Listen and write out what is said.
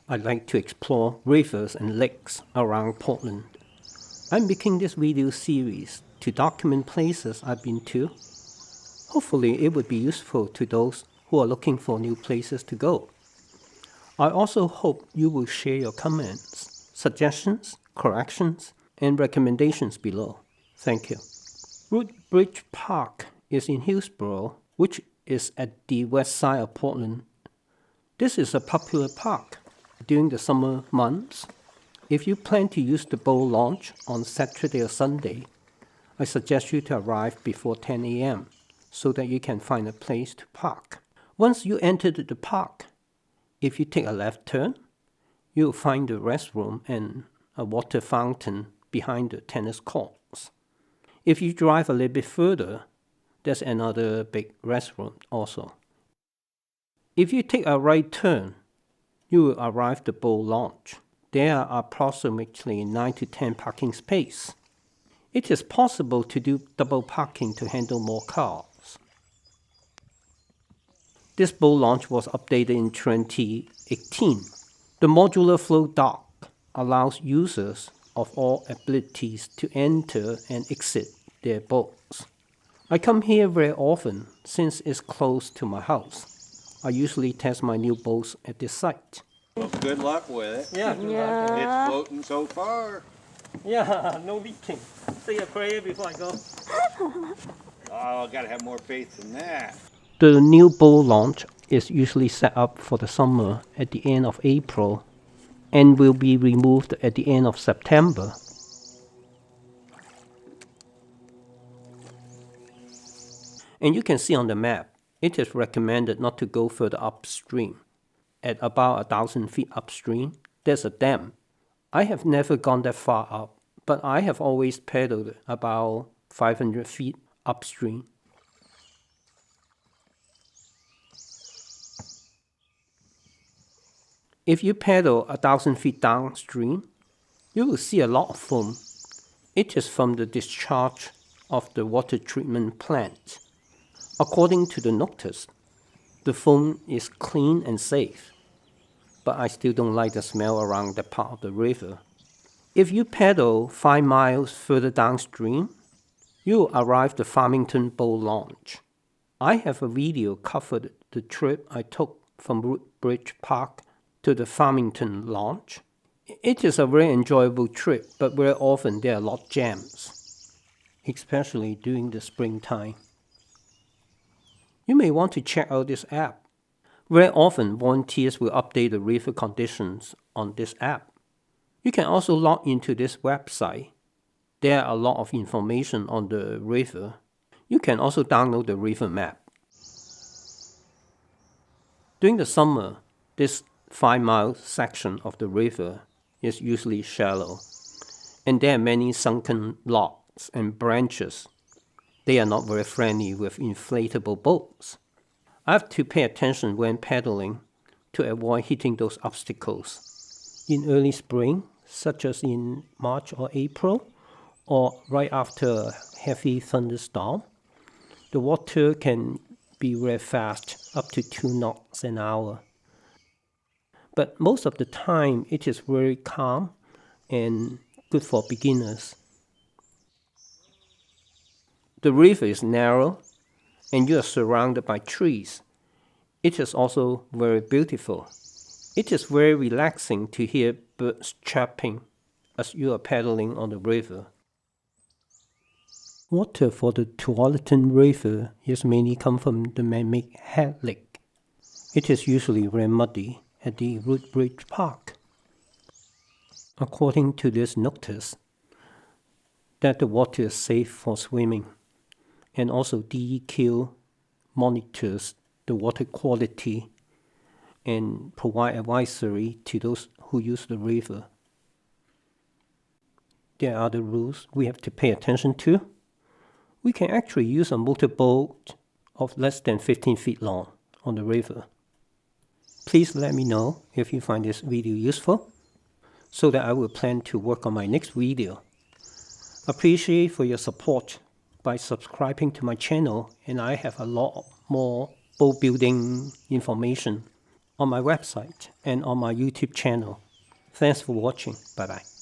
I like to explore rivers and lakes around Portland. I'm making this video series to document places I've been to. Hopefully it would be useful to those who are looking for new places to go. I also hope you will share your comments, suggestions, corrections, and recommendations below. Thank you. Rood Bridge Park is in Hillsborough, which is at the west side of Portland. This is a popular park during the summer months. If you plan to use the boat launch on Saturday or Sunday, I suggest you to arrive before 10 a.m. so that you can find a place to park. Once you enter the park, if you take a left turn, you'll find the restroom and a water fountain behind the tennis courts. If you drive a little bit further, there's another big restroom also. If you take a right turn, you will arrive at the boat launch. There are approximately 9 to 10 parking spaces. It is possible to do double parking to handle more cars. This boat launch was updated in 2018. The modular float dock allows users of all abilities to enter and exit their boats. I come here very often since it's close to my house. I usually test my new boats at this site. Well, good luck with it. Yeah. It's floating so far. Yeah, no leaking. Say a prayer before I go. Oh, I gotta have more faith than that. The new boat launch is usually set up for the summer at the end of April and will be removed at the end of September. And you can see on the map, it is recommended not to go further upstream. At about 1,000 feet upstream, there's a dam. I have never gone that far up, but I have always paddled about 500 feet upstream. If you paddle 1,000 feet downstream, you will see a lot of foam. It is from the discharge of the water treatment plant. According to the notice, the foam is clean and safe, but I still don't like the smell around that part of the river. If you paddle 5 miles further downstream, you'll arrive at the Farmington boat launch. I have a video covered the trip I took from Rood Bridge Park to the Farmington launch. It is a very enjoyable trip, but very often there are a lot of jams, especially during the springtime. You may want to check out this app. Very often, volunteers will update the river conditions on this app. You can also log into this website. There are a lot of information on the river. You can also download the river map. During the summer, this 5-mile section of the river is usually shallow, and there are many sunken logs and branches. They are not very friendly with inflatable boats. I have to pay attention when paddling to avoid hitting those obstacles. In early spring, such as in March or April, or right after a heavy thunderstorm, the water can be very fast, up to 2 knots an hour. But most of the time, it is very calm and good for beginners. The river is narrow and you are surrounded by trees. It is also very beautiful. It is very relaxing to hear birds chirping as you are paddling on the river. Water for the Tualatin River is mainly come from the man-made Head Lake. It is usually very muddy at the Rood Bridge Park. According to this notice, that the water is safe for swimming, and also DEQ monitors the water quality and provide advisory to those who use the river. There are the rules we have to pay attention to. We can actually use a motorboat of less than 15 feet long on the river. Please let me know if you find this video useful, so that I will plan to work on my next video. Appreciate for your support by subscribing to my channel, and I have a lot more boat building information on my website and on my YouTube channel. Thanks for watching. Bye bye.